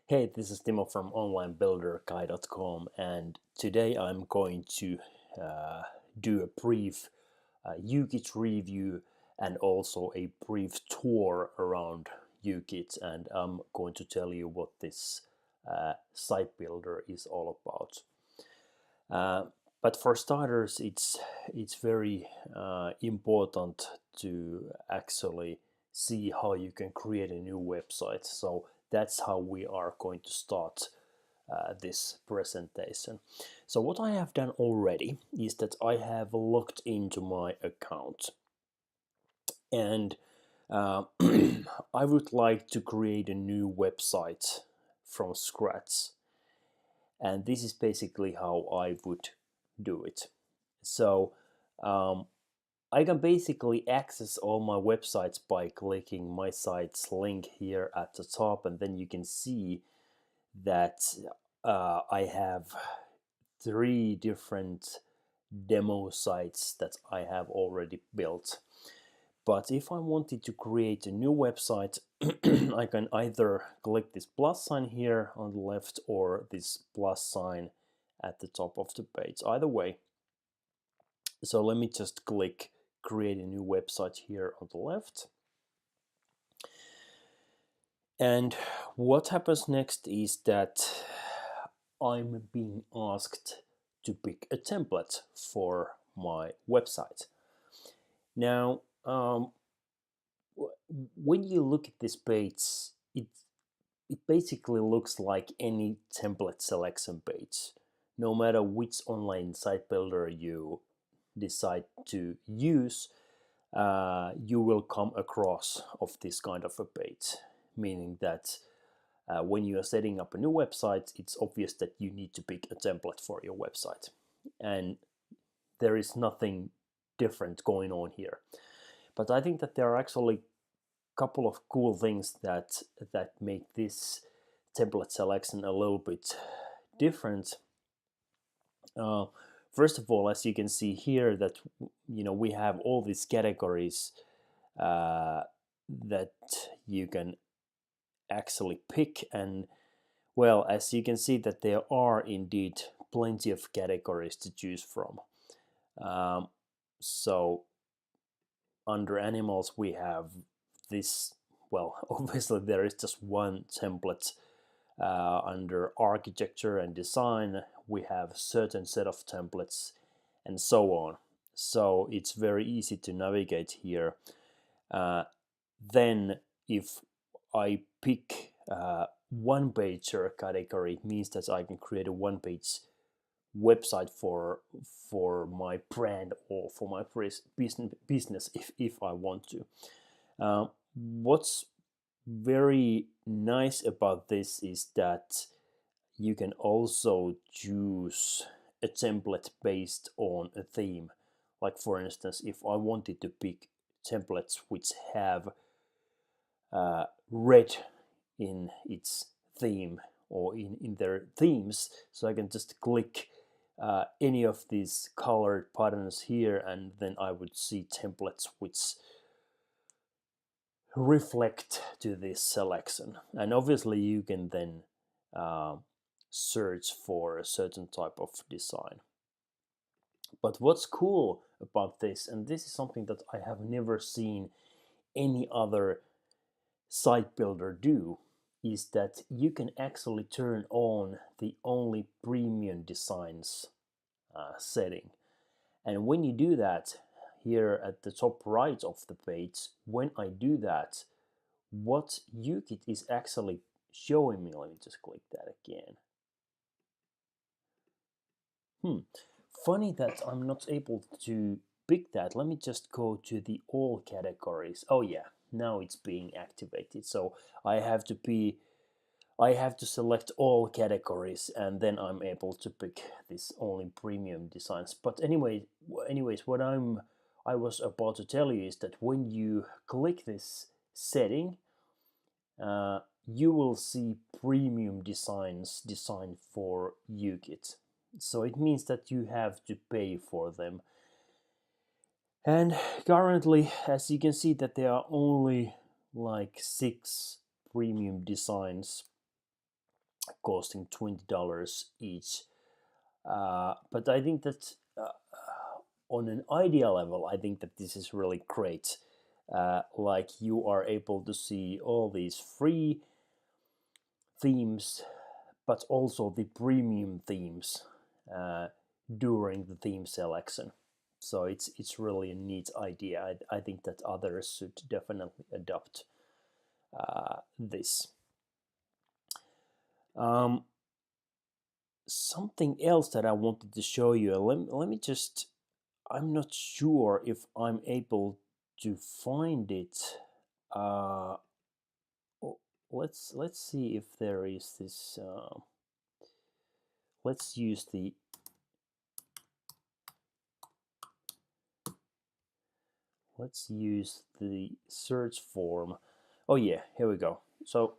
Hey, this is Timo from onlinebuilderguy.com, and today I'm going to uh, do a brief uKit review and also a brief tour around uKit, and I'm going to tell you what this site builder is all about. Uh, but for starters, it's very important to actually see how you can create a new website. So that's how we are going to start this presentation. So what I have done already is that I have logged into my account, and I would like to create a new website from scratch, and this is basically how I would do it. So um, I can basically access all my websites by clicking my site's link here at the top, and then you can see that I have three different demo sites that I have already built. But if I wanted to create a new website, I can either click this plus sign here on the left or this plus sign at the top of the page. Either way. So let me just click create a new website here on the left. And what happens next is that I'm being asked to pick a template for my website. Now, when you look at this page, it basically looks like any template selection page. No matter which online site builder you decide to use, you will come across of this kind of a page, meaning that when you are setting up a new website, it's obvious that you need to pick a template for your website, and there is nothing different going on here. But I think that there are actually couple of cool things that make this template selection a little bit different. Uh, First of all, as you can see here, that we have all these categories uh, that you can actually pick, and well, as you can see that there are indeed plenty of categories to choose from. So under animals we have this, well, obviously there is just one template. Under architecture and design we have a certain set of templates and so on, so it's very easy to navigate here. Then if I pick one pager category, it means that I can create a one page website for my brand or for my business if I want to. What's very nice about this is that you can also choose a template based on a theme. Like for instance, if I wanted to pick templates which have red in its theme or in their themes, so I can just click any of these colored patterns here, and then I would see templates which reflect to this selection. And obviously you can then uh, search for a certain type of design. But what's cool about this, and this is something that I have never seen any other site builder do, is that you can actually turn on the only premium designs setting. And when you do that, here at the top right of the page, when I do that, what uKit is actually showing me, let me just click that again. Funny that I'm not able to pick that. Let me just go to the all categories. Oh yeah, now it's being activated. So I have to select all categories, and then I'm able to pick this only premium designs. But anyways, what I was about to tell you is that when you click this setting, you will see premium designs designed for uKit. So it means that you have to pay for them. And currently, as you can see, that there are only like 6 premium designs costing $20 each. But I think that on an idea level, I think that this is really great. Like you are able to see all these free themes, but also the premium themes uh, during the theme selection. So it's really a neat idea. I think that others should definitely adopt this. Um, Something else that I wanted to show you. Let me just. I'm not sure if I'm able to find it. Uh, let's see if there is this. Let's use the. Let's use the search form. Oh yeah, here we go. So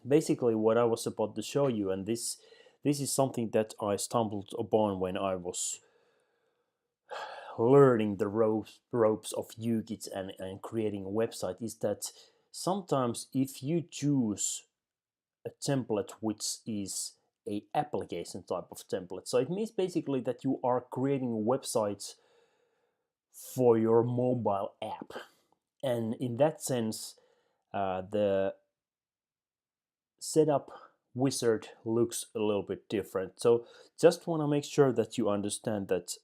basically, what I was about to show you, and this is something that I stumbled upon when I was learning the ropes of uKit and creating a website, is that sometimes if you choose a template which is a application type of template, so it means basically that you are creating websites for your mobile app, and in that sense the setup wizard looks a little bit different. So just want to make sure that you understand that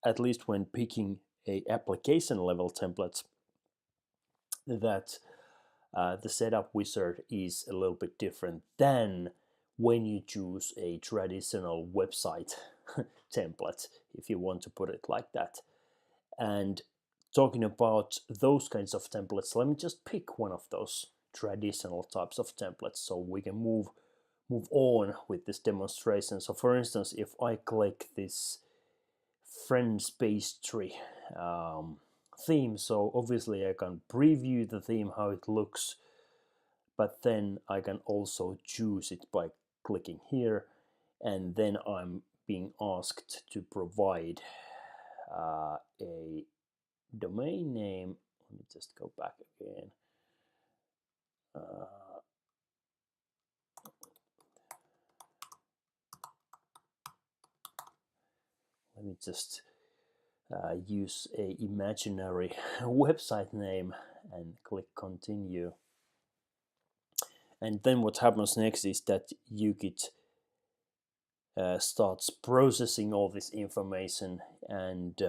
at least when picking a application level template, that the setup wizard is a little bit different than when you choose a traditional website template, if you want to put it like that. And talking about those kinds of templates, let me just pick one of those traditional types of templates so we can move on with this demonstration. So for instance, if I click this Friends pastry theme, so obviously I can preview the theme, how it looks, but then I can also choose it by clicking here, and then I'm being asked to provide a domain name. Let me just go back again. Let me just use a imaginary website name and click continue. And then what happens next is that uKit starts processing all this information, and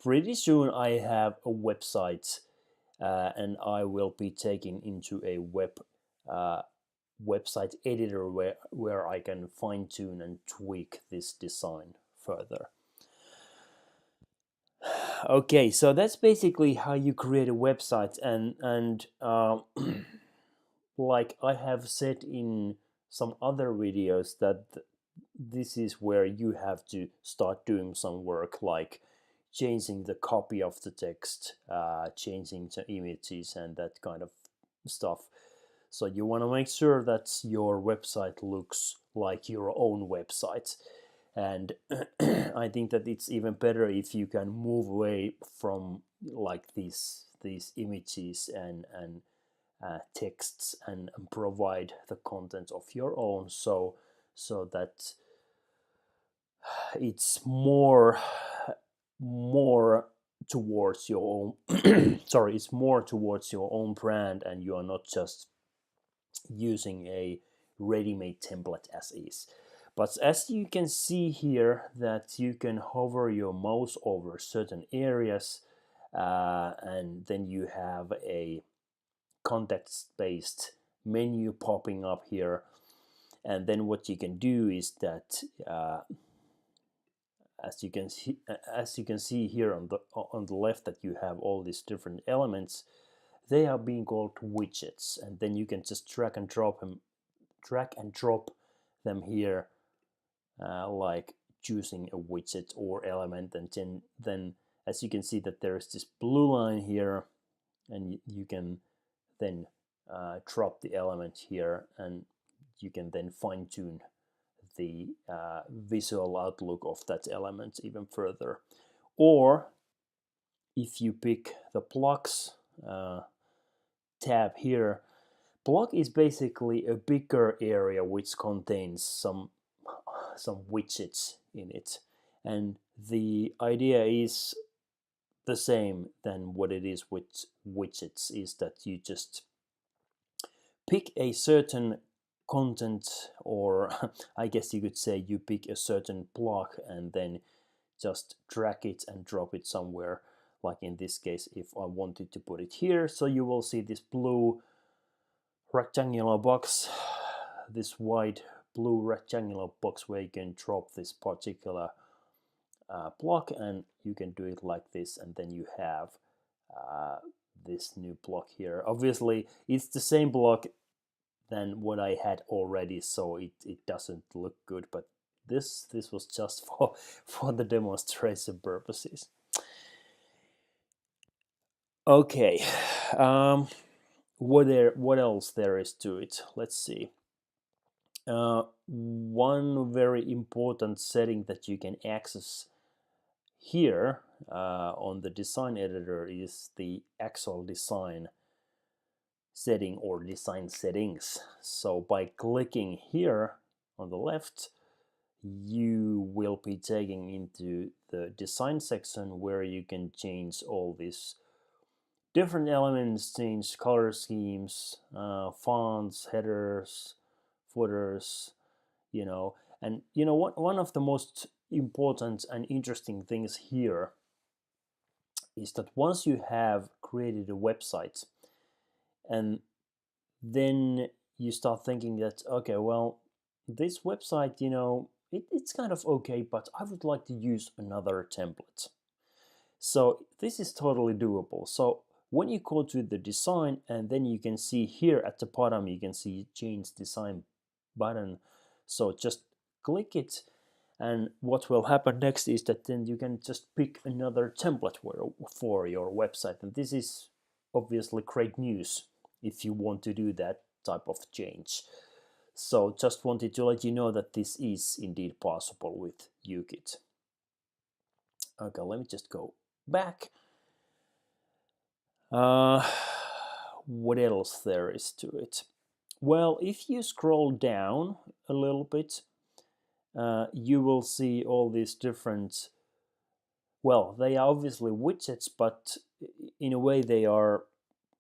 pretty soon I have a website, and I will be taken into a website editor where I can fine tune and tweak this design further. Okay, so that's basically how you create a website, and like I have said in some other videos, that this is where you have to start doing some work, like changing the copy of the text, changing the images, and that kind of stuff. So you want to make sure that your website looks like your own website. And I think that it's even better if you can move away from like these images and texts, and provide the content of your own, so that it's more towards your own sorry, it's more towards your own brand, and you are not just using a ready-made template as is. But as you can see here, that you can hover your mouse over certain areas, and then you have a context-based menu popping up here. And then what you can do is that as you can see here on the left, that you have all these different elements. They are being called widgets, and then you can just drag and drop them here, like choosing a widget or element, and then as you can see that there is this blue line here, and you can then drop the element here, and you can then fine-tune the visual outlook of that element even further. Or if you pick the plugs tab here, Block is basically a bigger area which contains some widgets in it, and the idea is the same than what it is with widgets, is that you just pick a certain content, or I guess you could say you pick a certain block and then just drag it and drop it somewhere. Like in this case, if I wanted to put it here, so you will see this blue rectangular box, this wide blue rectangular box where you can drop this particular block, and you can do it like this, and then you have this new block here. Obviously it's the same block than what I had already, so it doesn't look good, but this was just for the demonstration purposes. Okay, what else there is to it? Let's see. One very important setting that you can access here on the design editor is the actual design setting or design settings. So by clicking here on the left, you will be taken into the design section where you can change all these different elements, change color schemes, fonts, headers, footers, you know. And you know what, one of the most important and interesting things here is that once you have created a website and then you start thinking that, okay, well, this website, you know, it's kind of okay, but I would like to use another template. So this is totally doable. So when you go to the design, and then you can see here at the bottom, you can see change design button. So just click it, and what will happen next is that then you can just pick another template for your website. And this is obviously great news if you want to do that type of change. So just wanted to let you know that this is indeed possible with uKit. Okay, let me just go back. What else there is to it? Well, if you scroll down a little bit, you will see all these different, well, they are obviously widgets, but in a way they are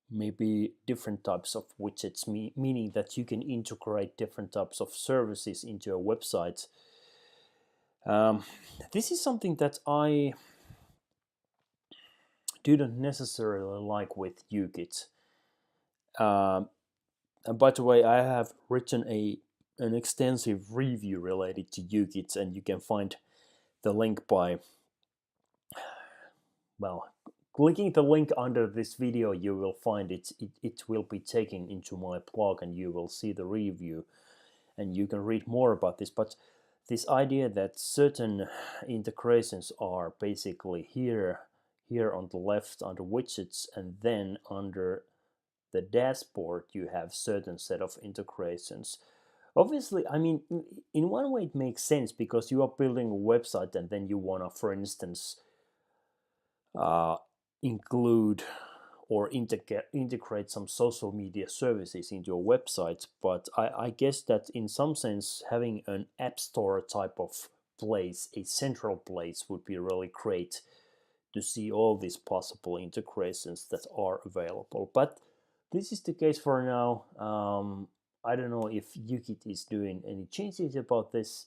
maybe different types of widgets, meaning that you can integrate different types of services into a website. This is something that I didn't necessarily like with uKit. And by the way, I have written an extensive review related to uKit, and you can find the link by, well, clicking the link under this video. You will find it will be taken into my blog, and you will see the review, and you can read more about this. But this idea that certain integrations are basically here on the left under widgets, and then under the dashboard you have certain set of integrations. Obviously, I mean, in one way it makes sense, because you are building a website and then you want to, for instance, include or integrate some social media services into your website. But I guess that in some sense having an app store type of place, a central place, would be really great to see all these possible integrations that are available. But this is the case for now. I don't know if uKit is doing any changes about this,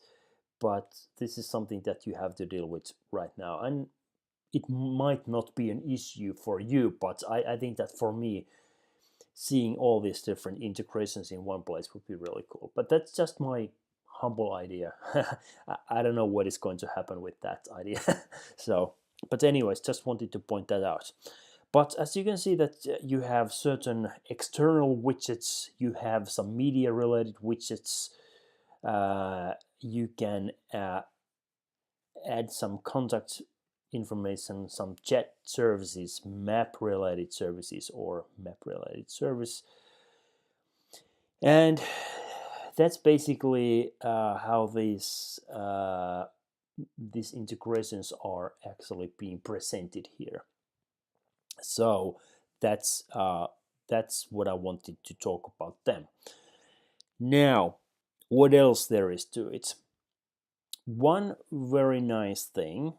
but this is something that you have to deal with right now. And it might not be an issue for you, but I think that for me, seeing all these different integrations in one place would be really cool. But that's just my humble idea. I don't know what is going to happen with that idea. So, but anyways, just wanted to point that out. But as you can see that you have certain external widgets, you have some media related widgets, you can add some contact information, some chat services, map related services, or map related service. And that's basically how these integrations are actually being presented here. So that's that's what I wanted to talk about them. Now, what else there is to it? One very nice thing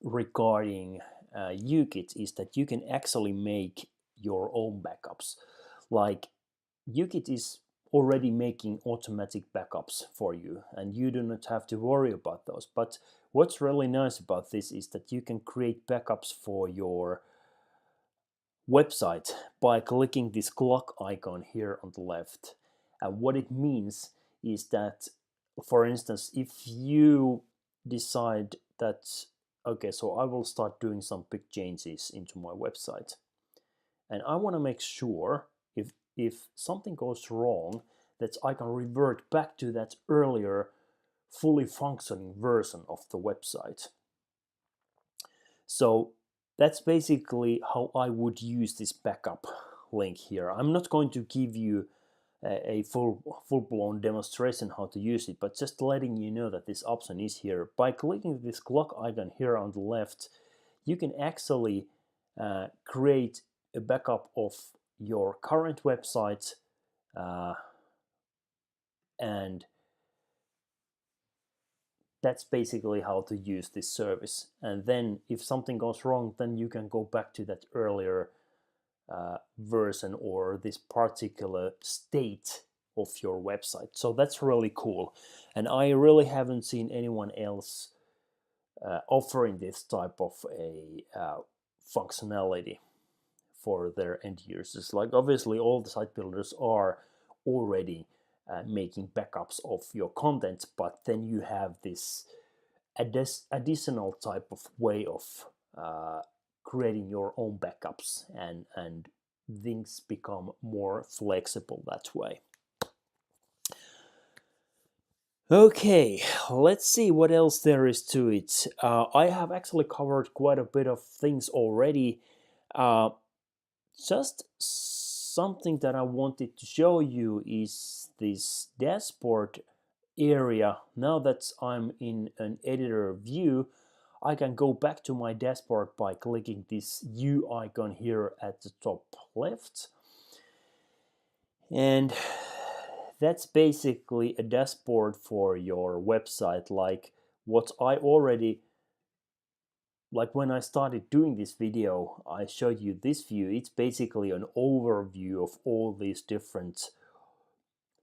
regarding uKit is that you can actually make your own backups. Like uKit is already making automatic backups for you, and you do not have to worry about those. But what's really nice about this is that you can create backups for your website by clicking this clock icon here on the left. And what it means is that, for instance, if you decide that, okay, so I will start doing some big changes into my website, and I want to make sure if something goes wrong that I can revert back to that earlier fully functioning version of the website. So that's basically how I would use this backup link here. I'm not going to give you a full-blown demonstration how to use it, but just letting you know that this option is here. By clicking this clock icon here on the left, you can actually create a backup of your current website, and that's basically how to use this service. And then if something goes wrong, then you can go back to that earlier version or this particular state of your website. So that's really cool. And I really haven't seen anyone else offering this type of a functionality for their end users. Like obviously all the site builders are already making backups of your content, but then you have this additional type of way of creating your own backups, and things become more flexible that way. Okay, let's see what else there is to it. I have actually covered quite a bit of things already. Just something that I wanted to show you is this dashboard area. Now that I'm in an editor view, I can go back to my dashboard by clicking this U icon here at the top left. And that's basically a dashboard for your website, like what I already, like when I started doing this video, I showed you this view. It's basically an overview of all these different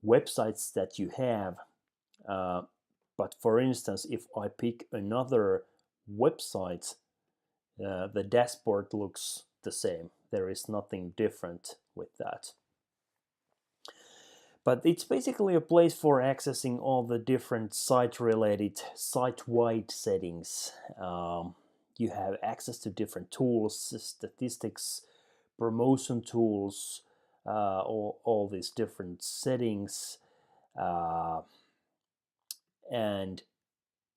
websites that you have. But for instance, if I pick another website, the dashboard looks the same. There is nothing different with that. But it's basically a place for accessing all the different site-related, site-wide settings. You have access to different tools, statistics, promotion tools, all these different settings, and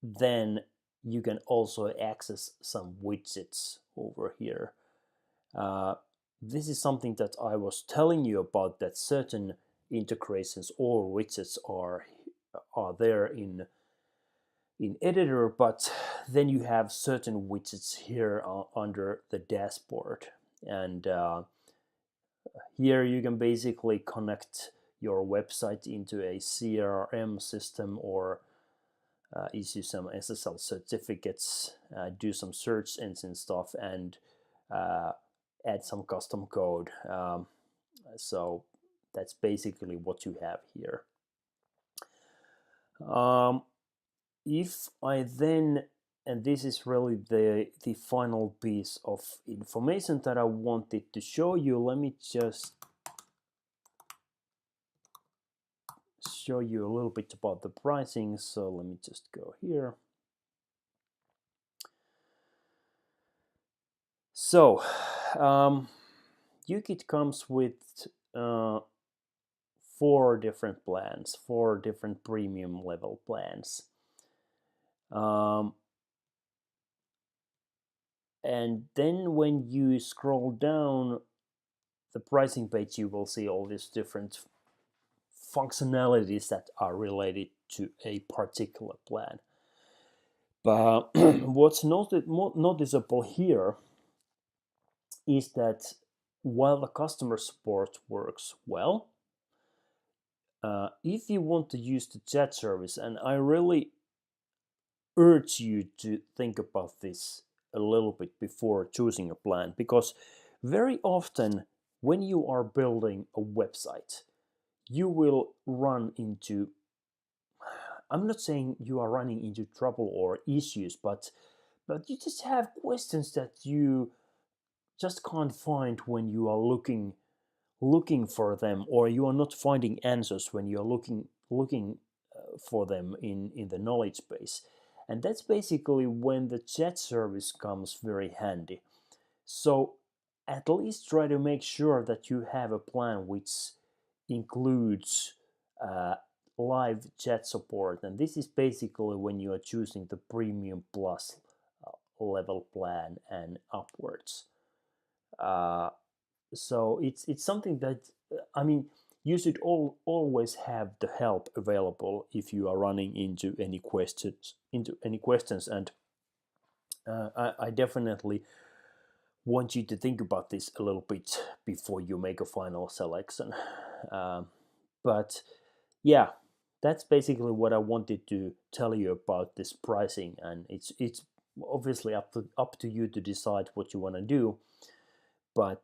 then you can also access some widgets over here. This is something that I was telling you about, that certain integrations or widgets are there in editor, but then you have certain widgets here under the dashboard, and here you can basically connect your website into a CRM system, or issue some SSL certificates, do some search engine stuff, and add some custom code. So that's basically what you have here. If I then, and this is really the final piece of information that I wanted to show you, let me just show you a little bit about the pricing. So let me just go here. So uKit comes with 4 different plans, 4 different premium level plans. And then when you scroll down the pricing page, you will see all these different functionalities that are related to a particular plan. But what's noticeable here is that while the customer support works well, if you want to use the chat service, and I really urge you to think about this a little bit before choosing a plan, because very often when you are building a website, you will run into, I'm not saying you are running into trouble or issues, but you just have questions that you just can't find when you are looking for them, or you are not finding answers when you are looking for them in the knowledge base. And that's basically when the chat service comes very handy. So at least try to make sure that you have a plan which includes uh, live chat support, and this is basically when you are choosing the premium plus level plan and upwards. uh, so it's something that, I mean, you should always have the help available if you are running into any questions. And I definitely want you to think about this a little bit before you make a final selection. But yeah, that's basically what I wanted to tell you about this pricing, and it's obviously up to you to decide what you want to do. But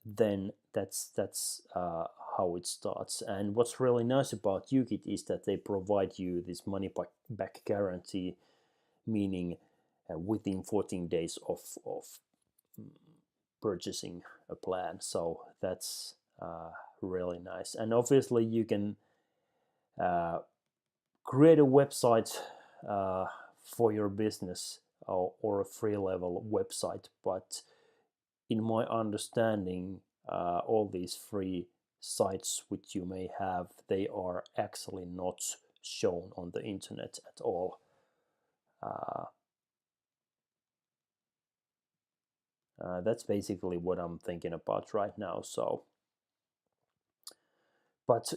then that's how it starts. And what's really nice about uKit is that they provide you this money back guarantee, meaning within 14 days of purchasing a plan. So that's really nice. And obviously you can uh, create a website for your business, or a free level website, but in my understanding, all these free sites which you may have, they are actually not shown on the internet at all. That's basically what I'm thinking about right now. So, but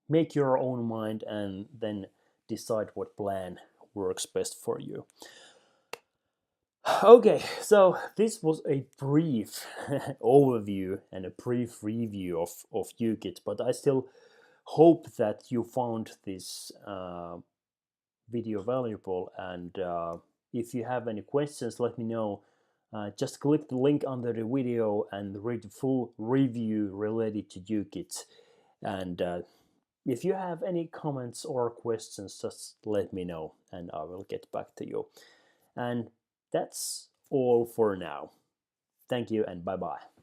make your own mind and then decide what plan works best for you. Okay, so this was a brief overview and a brief review of uKit, but I still hope that you found this video valuable. And if you have any questions, let me know. Just click the link under the video and read the full review related to uKit. And if you have any comments or questions, just let me know and I will get back to you. And that's all for now. Thank you and bye bye.